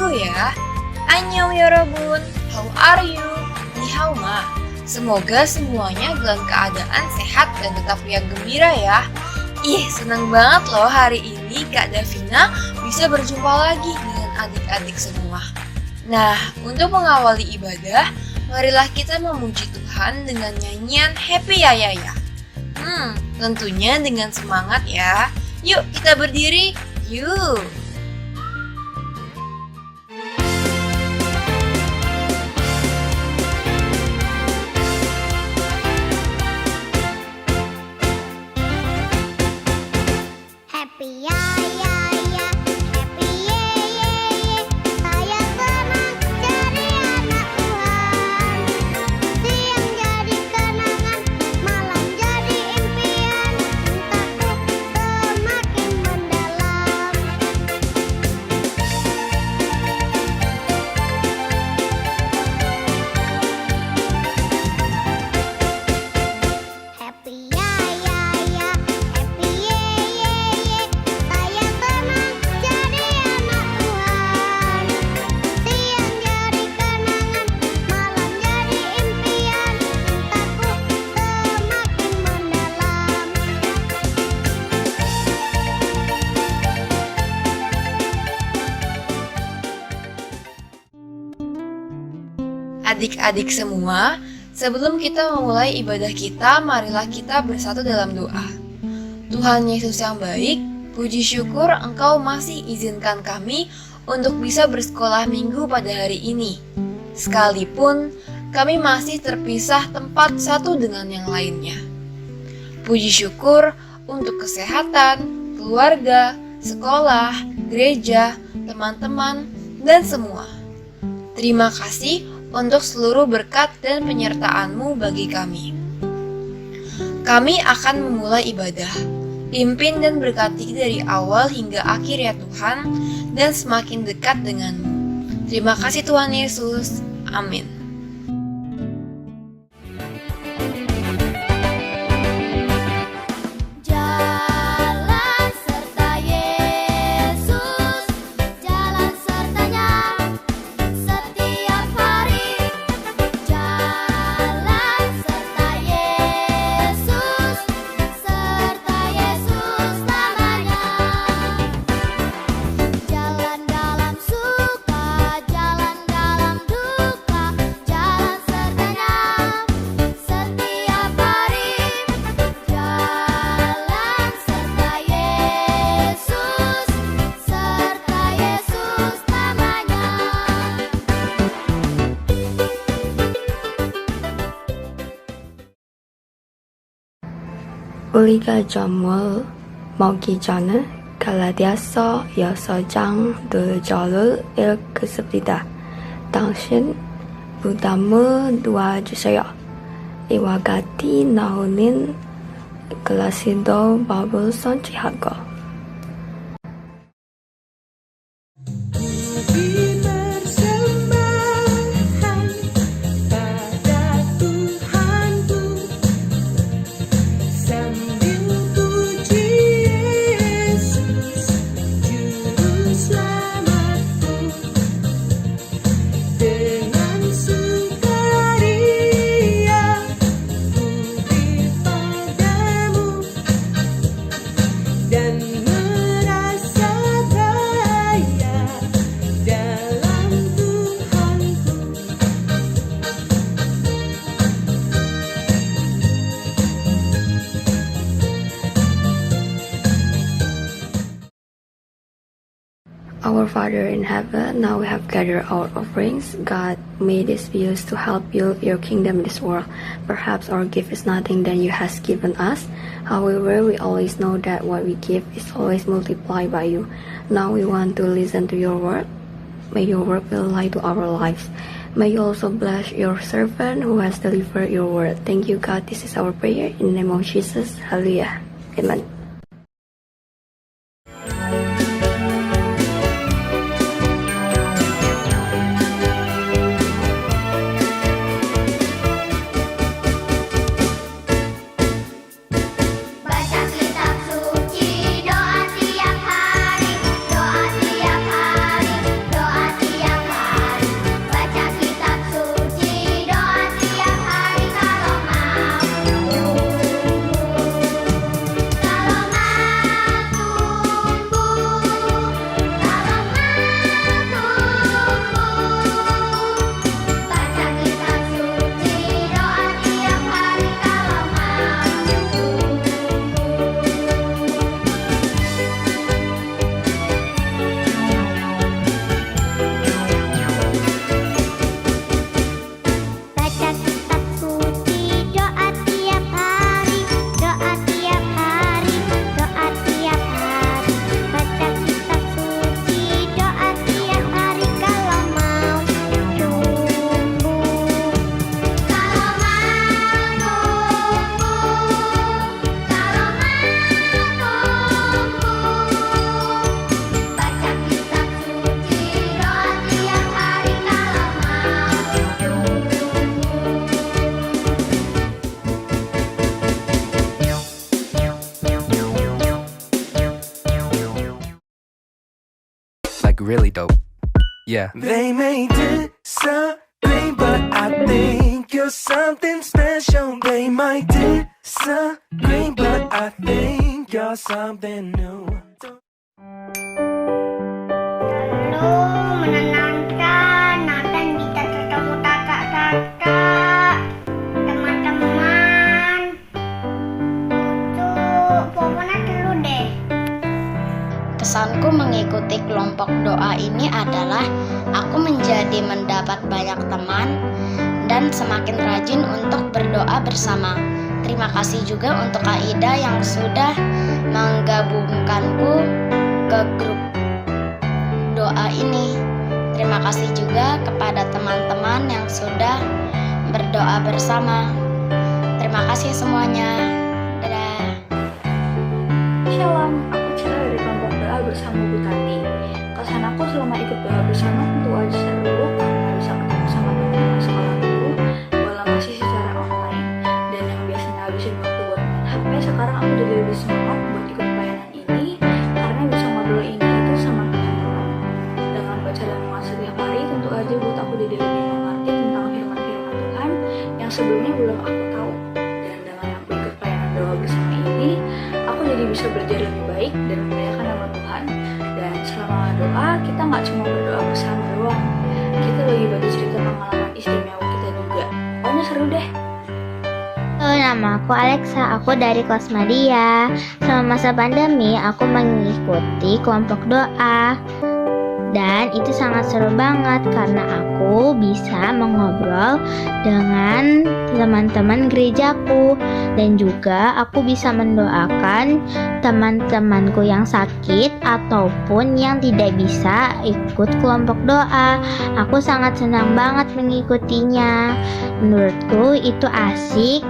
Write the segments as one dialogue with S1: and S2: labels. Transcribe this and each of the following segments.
S1: minggu ya. Annyeong yorobun, how are you? Ni hao ma. Semoga semuanya dalam keadaan sehat dan tetap yang gembira ya. Ih, senang banget loh hari ini Kak Davina bisa berjumpa lagi dengan adik-adik semua. Nah, untuk mengawali ibadah, marilah kita memuji Tuhan dengan nyanyian Happy Ya Ya Ya. Tentunya dengan semangat ya. Yuk kita berdiri, yuk.
S2: Happy ya ya ya, happy ye ye ye. Saya senang jadi anak Tuhan. Siang jadi kenangan, malam jadi impian. Cintaku semakin mendalam. Happy ya ya ya, happy ye ye ye. Saya senang jadi anak Tuhan. Siang jadi kenangan, malam jadi impian. Cintaku semakin mendalam.
S1: Adik-adik semua, sebelum kita memulai ibadah kita, marilah kita bersatu dalam doa. Tuhan Yesus yang baik, puji syukur Engkau masih izinkan kami untuk bisa bersekolah minggu pada hari ini. Sekalipun kami masih terpisah tempat satu dengan yang lainnya. Puji syukur untuk kesehatan, keluarga, sekolah, gereja, teman-teman, dan semua. Terima kasih untuk seluruh berkat dan penyertaan-Mu bagi kami. Kami akan memulai ibadah. Pimpin dan berkati dari awal hingga akhir ya Tuhan, dan semakin dekat denganmu. Terima kasih Tuhan Yesus. Amin.
S2: Jalan serta Yesus, jalan sertanya setiap hari. Jalan serta Yesus namanya. Jalan dalam suka, jalan dalam duka, jalan sertanya setiap hari. Jalan serta Yesus namanya.
S3: 우리가 점을 먹기 전에 갈라디아서 6장 2절을 읽겠습니다. 당신 부담을 놓아주세요. 이와 같이 나오는 글라시도 밥을 선취하고
S4: Dipersembahkan pada Tuhanku sambil puji Yesus Juru Selamatku. Dengan sukaria puji padamu dan merasa kaya dalam Tuhanku.
S3: Our Father in heaven, now we have gathered our offerings. God, may this be used to help build your kingdom in this world. Perhaps our gift is nothing that you has given us. However, we always know that what we give is always multiplied by you. Now we want to listen to your word. May your word be light to our lives. May you also bless your servant who has delivered your word. Thank you, God. This is our prayer in the name of Jesus. Hallelujah. Amen.
S5: really dope. Yeah.
S6: They may disagree, but I think you're something special. They might disagree, but I think you're something new.
S7: Lalu menenangkan, Nathan bisa ketemu kakak-kakak, teman-teman. Tuh, pokoknya dulu deh.
S8: Kesanku mengikuti kelompok doa ini adalah aku menjadi mendapat banyak teman dan semakin rajin untuk berdoa bersama. Terima kasih juga untuk Kak Ida yang sudah menggabungkanku ke grup doa ini. Terima kasih juga kepada teman-teman yang sudah berdoa bersama. Terima kasih semuanya. Dadah.
S3: Shalom, aku Cila dari kelompok doa bersama Bu Tati. Kesan aku selama ikut doa bersama tentu aja seru karena bisa ketemu sama teman-teman sekolahku walau masih secara online. Dan yang biasanya habisin waktu buat main HP, sekarang aku jadi lebih semangat buat ikut pelayanan ini karena bisa ngobrol ini itu sama teman-teman. Dengan baca dan mengulas setiap hari, tentu aja buat aku jadi lebih mengerti tentang firman-firman Tuhan yang sebelumnya belum aku tahu. Dan dengan aku ikut pelayanan doa bersama ini, aku jadi bisa belajar lebih baik dan memuliakan nama Tuhan. Dan selama doa, kita nggak cuma berdoa bersama doang, kita lagi bagi cerita pengalaman istimewa kita juga. Pokoknya seru deh.
S7: Halo, nama aku Alexa, aku dari kelas Madia. Selama masa pandemi, aku mengikuti kelompok doa. Dan itu sangat seru banget karena aku bisa mengobrol dengan teman-teman gerejaku. Dan juga aku bisa mendoakan teman-temanku yang sakit ataupun yang tidak bisa ikut kelompok doa. Aku sangat senang banget mengikutinya. Menurutku itu asik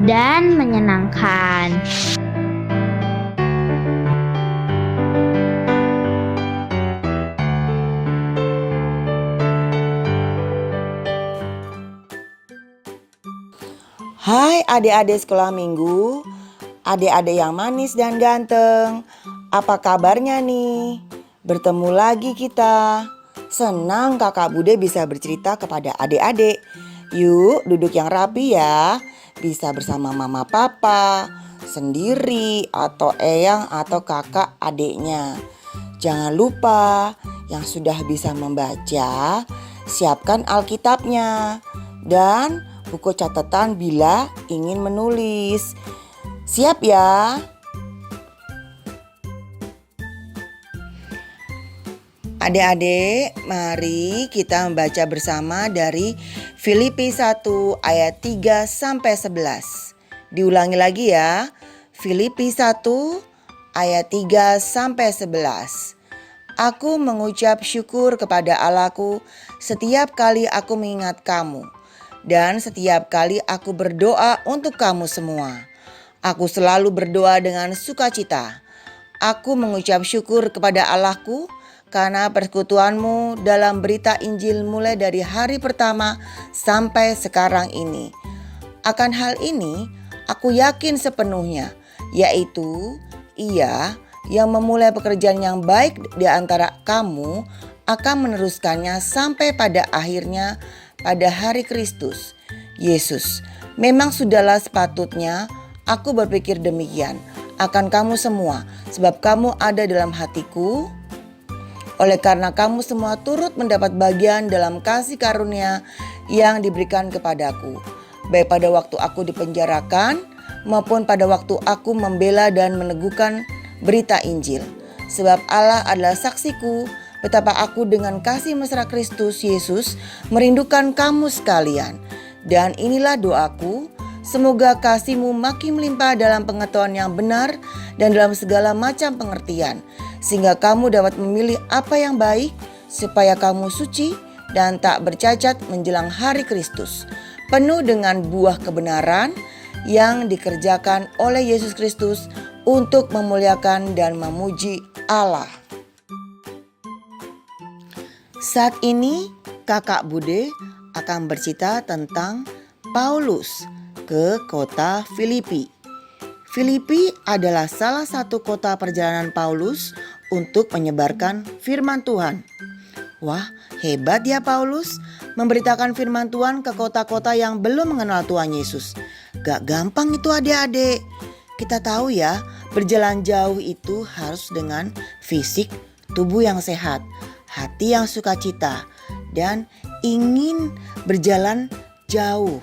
S7: dan menyenangkan.
S9: Hai adik-adik sekolah minggu, adik-adik yang manis dan ganteng. Apa kabarnya nih? Bertemu lagi kita. Senang kakak Bude bisa bercerita kepada adik-adik. Yuk duduk yang rapi ya. Bisa bersama mama papa, sendiri, atau eyang atau kakak adiknya. Jangan lupa yang sudah bisa membaca, siapkan Alkitabnya. Dan buku catatan bila ingin menulis. Siap ya? Adik-adik, mari kita membaca bersama dari Filipi 1 ayat 3 sampai 11. Diulangi lagi ya. Filipi 1 ayat 3 sampai 11. Aku mengucap syukur kepada Allahku setiap kali aku mengingat kamu. Dan setiap kali aku berdoa untuk kamu semua. Aku selalu berdoa dengan sukacita. Aku mengucap syukur kepada Allahku karena persekutuanmu dalam berita Injil mulai dari hari pertama sampai sekarang ini. Akan hal ini aku yakin sepenuhnya, yaitu Ia yang memulai pekerjaan yang baik di antara kamu akan meneruskannya sampai pada akhirnya pada hari Kristus Yesus. Memang sudahlah sepatutnya aku berpikir demikian akan kamu semua, sebab kamu ada dalam hatiku. Oleh karena kamu semua turut mendapat bagian dalam kasih karunia yang diberikan kepadaku, baik pada waktu aku dipenjarakan maupun pada waktu aku membela dan meneguhkan berita Injil. Sebab Allah adalah saksiku betapa aku dengan kasih mesra Kristus Yesus merindukan kamu sekalian. Dan inilah doaku, semoga kasihmu makin melimpah dalam pengetahuan yang benar dan dalam segala macam pengertian, sehingga kamu dapat memilih apa yang baik, supaya kamu suci dan tak bercacat menjelang hari Kristus, penuh dengan buah kebenaran yang dikerjakan oleh Yesus Kristus untuk memuliakan dan memuji Allah. Saat ini kakak Bude akan bercerita tentang Paulus ke kota Filipi. Filipi adalah salah satu kota perjalanan Paulus untuk menyebarkan firman Tuhan. Wah, hebat ya Paulus memberitakan firman Tuhan ke kota-kota yang belum mengenal Tuhan Yesus. Gak gampang itu adik-adik. Kita tahu ya, berjalan jauh itu harus dengan fisik, tubuh yang sehat, hati yang sukacita, dan ingin berjalan jauh,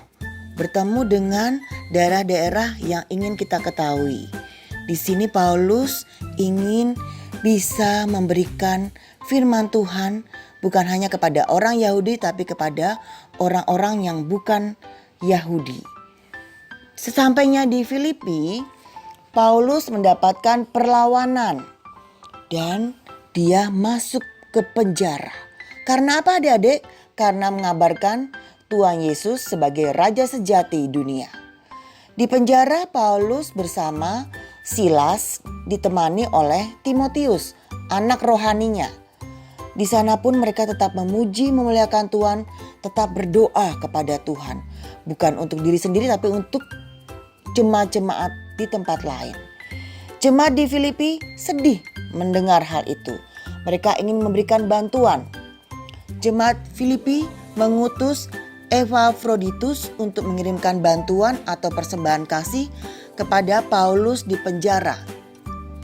S9: bertemu dengan daerah-daerah yang ingin kita ketahui. Di sini Paulus ingin bisa memberikan firman Tuhan bukan hanya kepada orang Yahudi tapi kepada orang-orang yang bukan Yahudi. Sesampainya di Filipi, Paulus mendapatkan perlawanan dan dia masuk ke penjara. Karena apa adik-adik? Karena mengabarkan Tuhan Yesus sebagai Raja sejati dunia. Di penjara Paulus bersama Silas ditemani oleh Timotius, anak rohaninya. Di sana pun mereka tetap memuji, memuliakan Tuhan, tetap berdoa kepada Tuhan. Bukan untuk diri sendiri tapi untuk jemaat-jemaat di tempat lain. Jemaat di Filipi sedih mendengar hal itu. Mereka ingin memberikan bantuan. Jemaat Filipi mengutus Epafroditus untuk mengirimkan bantuan atau persembahan kasih kepada Paulus di penjara.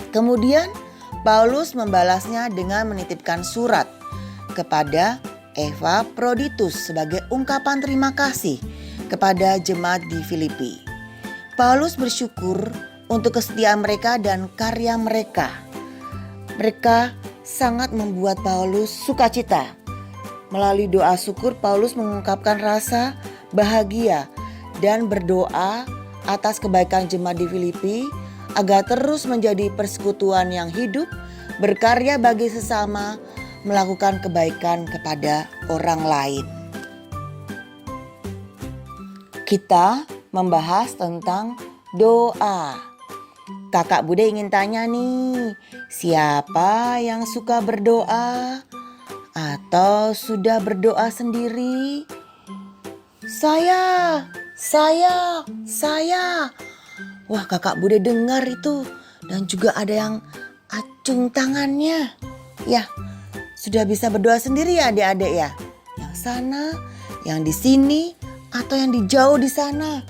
S9: Kemudian Paulus membalasnya dengan menitipkan surat kepada Epafroditus sebagai ungkapan terima kasih kepada jemaat di Filipi. Paulus bersyukur untuk kesetiaan mereka dan karya mereka. Mereka sangat membuat Paulus sukacita. Melalui doa syukur, Paulus mengungkapkan rasa bahagia dan berdoa atas kebaikan jemaat di Filipi agar terus menjadi persekutuan yang hidup, berkarya bagi sesama, melakukan kebaikan kepada orang lain. Kita membahas tentang doa. Kakak Bude ingin tanya nih, siapa yang suka berdoa? Atau sudah berdoa sendiri? Saya. Wah, Kakak Bude dengar itu. Dan juga ada yang acung tangannya. Ya, sudah bisa berdoa sendiri ya adik-adik ya? Yang sana, yang di sini, atau yang di jauh di sana.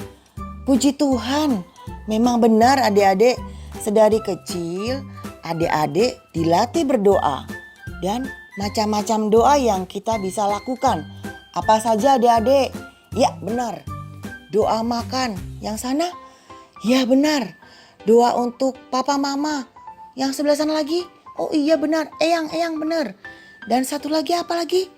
S9: Puji Tuhan, memang benar adik-adik. Sedari kecil, adik-adik dilatih berdoa. Dan macam-macam doa yang kita bisa lakukan. Apa saja adik-adik? Ya benar. Doa makan. Yang sana? Ya benar. Doa untuk papa mama. Yang sebelah sana lagi? Oh iya benar. Eyang benar. Dan satu lagi apa lagi?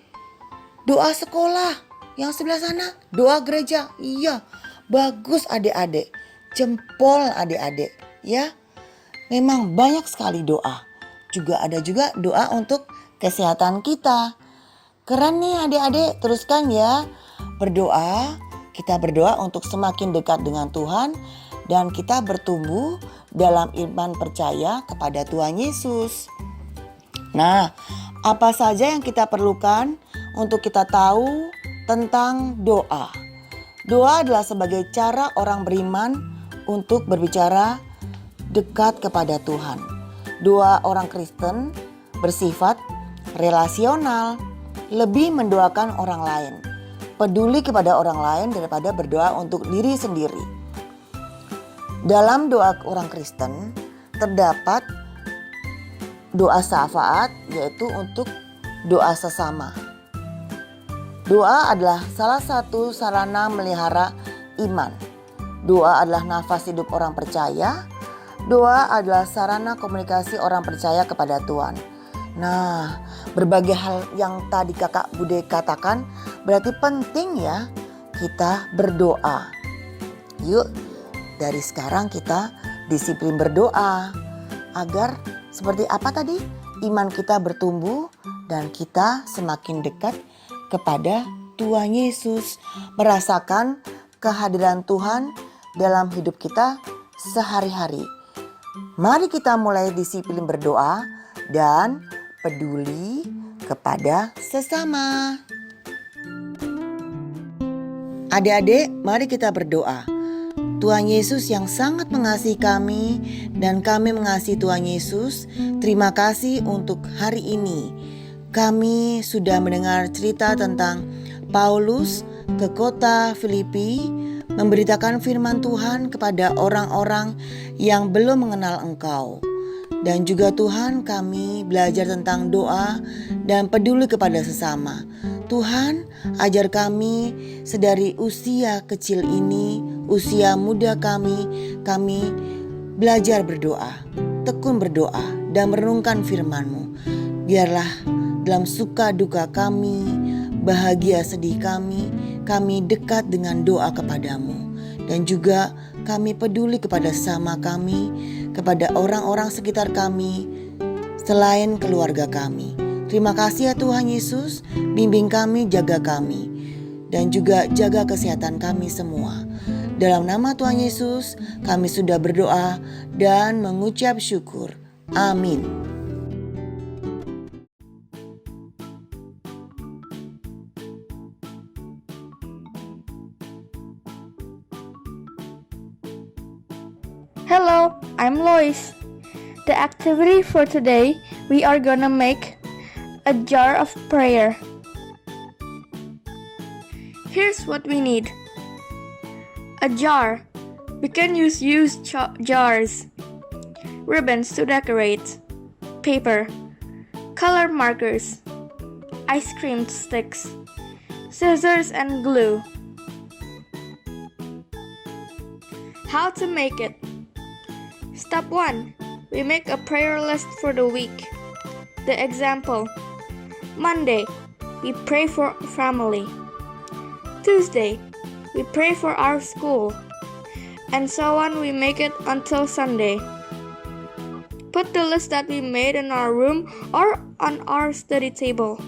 S9: Doa sekolah. Yang sebelah sana? Doa gereja. Iya. Bagus adik-adik. Jempol adik-adik. Ya. Memang banyak sekali doa. Juga ada juga doa untuk kesehatan kita. Keren nih adik-adik, teruskan ya. Berdoa, kita berdoa untuk semakin dekat dengan Tuhan dan kita bertumbuh dalam iman percaya kepada Tuhan Yesus. Nah, apa saja yang kita perlukan untuk kita tahu tentang doa? Doa adalah sebagai cara orang beriman untuk berbicara dekat kepada Tuhan. Doa orang Kristen bersifat relasional, lebih mendoakan orang lain, peduli kepada orang lain daripada berdoa untuk diri sendiri. Dalam doa orang Kristen terdapat doa syafaat, yaitu untuk doa sesama. Doa adalah salah satu sarana melihara iman. Doa adalah nafas hidup orang percaya. Doa adalah sarana komunikasi orang percaya kepada Tuhan. Nah, berbagai hal yang tadi Kakak Bude katakan berarti penting ya kita berdoa. Yuk, dari sekarang kita disiplin berdoa agar seperti apa tadi? Iman kita bertumbuh dan kita semakin dekat kepada Tuhan Yesus, merasakan kehadiran Tuhan dalam hidup kita sehari-hari. Mari kita mulai disiplin berdoa dan peduli kepada sesama. Adik-adik, mari kita berdoa. Tuhan Yesus yang sangat mengasihi kami dan kami mengasihi Tuhan Yesus. Terima kasih untuk hari ini. Kami sudah mendengar cerita tentang Paulus ke kota Filipi, memberitakan firman Tuhan kepada orang-orang yang belum mengenal Engkau. Dan juga Tuhan, kami belajar tentang doa dan peduli kepada sesama. Tuhan, ajar kami sedari usia kecil ini, usia muda kami belajar berdoa, tekun berdoa dan merenungkan firman-Mu. Biarlah dalam suka duka kami, bahagia sedih kami dekat dengan doa kepadamu. Dan juga kami peduli kepada sesama kami, kepada orang-orang sekitar kami, selain keluarga kami. Terima kasih ya Tuhan Yesus, bimbing kami, jaga kami, dan juga jaga kesehatan kami semua. Dalam nama Tuhan Yesus, kami sudah berdoa dan mengucap syukur. Amin.
S10: Hello, I'm Lois. The activity for today, we are gonna make a jar of prayer. Here's what we need. A jar. We can use used jars. Ribbons to decorate. Paper. Color markers. Ice cream sticks. Scissors and glue. How to make it. Step 1. We make a prayer list for the week. The example. Monday, we pray for family. Tuesday, we pray for our school. And so on, we make it until Sunday. Put the list that we made in our room or on our study table.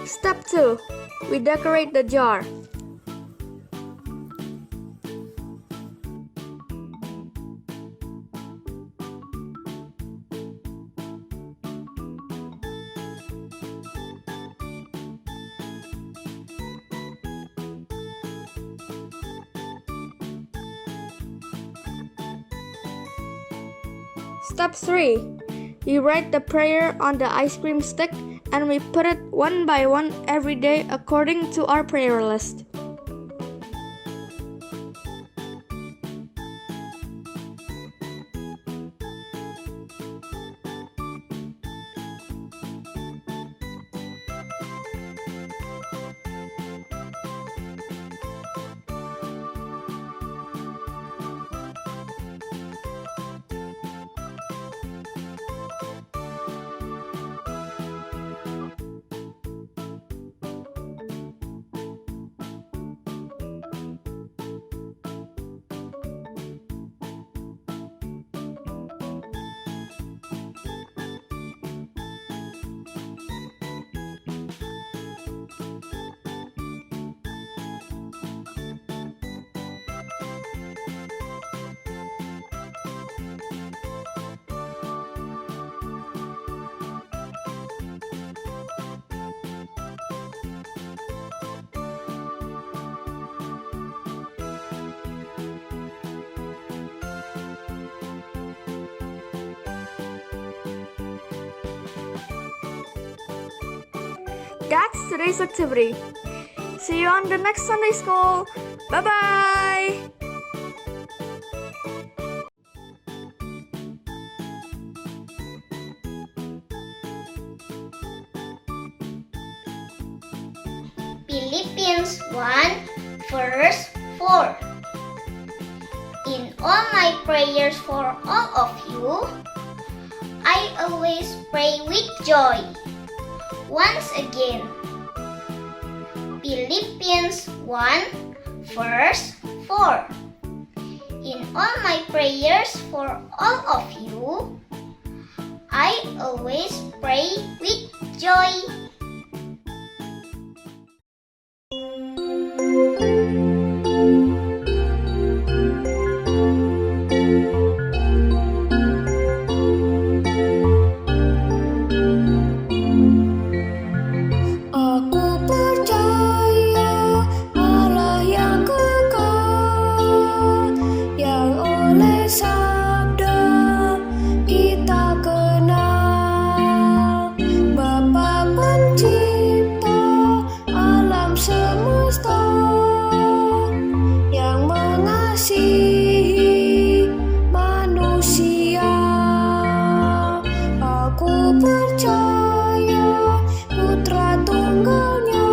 S10: Step 2. We decorate the jar. Step 3. We write the prayer on the ice cream stick and we put it one by one every day according to our prayer list. That's today's activity. See you on the next Sunday School. Bye-bye!
S7: Philippians 1 verse 4. 4. In all my prayers for all of you, I always pray with joy. Once again, Philippians 1 verse 4. In all my prayers for all of you, I always pray with joy.
S4: Aku percaya Allah yang kekal, yang oleh sabda kita kenal. Bapa pencipta alam semesta, yang mengasihi manusia. Aku percaya Putra Tunggalnya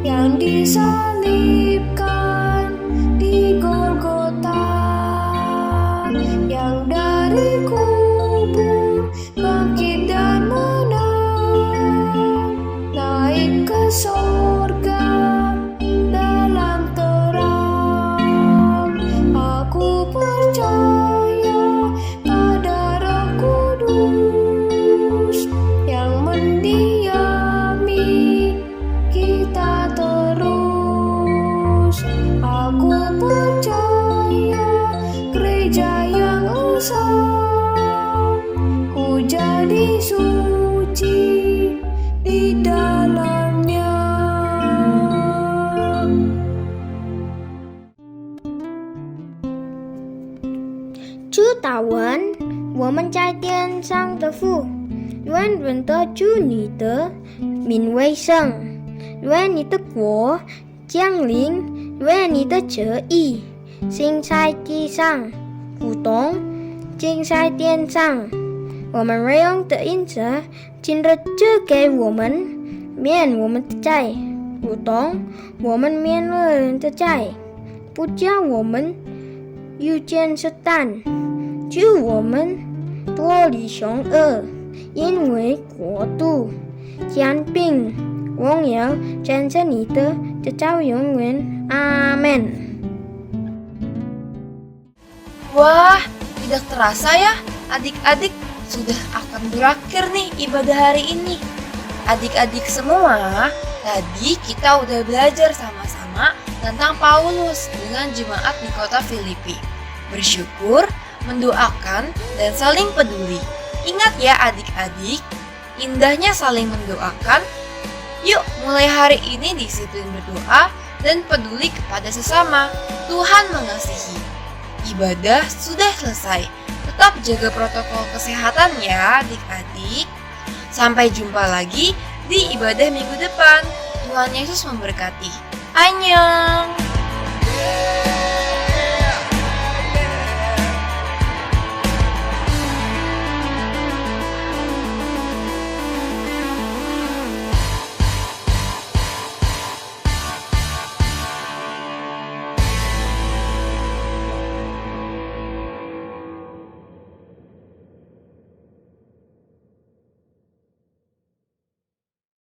S4: yang disalibkan di Golgota, yang dari kubur bangkit dan menang, naik ke sorga dalam terang. Aku percaya pada Roh Kudus yang mendiami kita terus. Aku percaya gereja yang esa, ku jadi suci di dalamnya.
S10: 主祷文，我们在天上的父，愿人的主你的名为圣，愿你的国降临，愿你的旨意行在地上，如同行在天上。我们日用的饮食，今日赐给我们，免我们的债，如同我们免了人的债，不叫我们遇见试探，救我们脱离凶恶，因为国度、权柄、荣耀战胜你的，直到永远。阿门。
S1: Wah, tidak terasa ya adik-adik, sudah akan berakhir nih ibadah hari ini. Adik-adik semua, tadi kita udah belajar sama-sama tentang Paulus dengan jemaat di kota Filipi. Bersyukur, mendoakan, dan saling peduli. Ingat ya adik-adik, indahnya saling mendoakan. Yuk mulai hari ini disiplin berdoa dan peduli kepada sesama. Tuhan mengasihi. Ibadah sudah selesai. Tetap jaga protokol kesehatan ya adik-adik. Sampai jumpa lagi di ibadah minggu depan. Tuhan Yesus memberkati. Annyeong.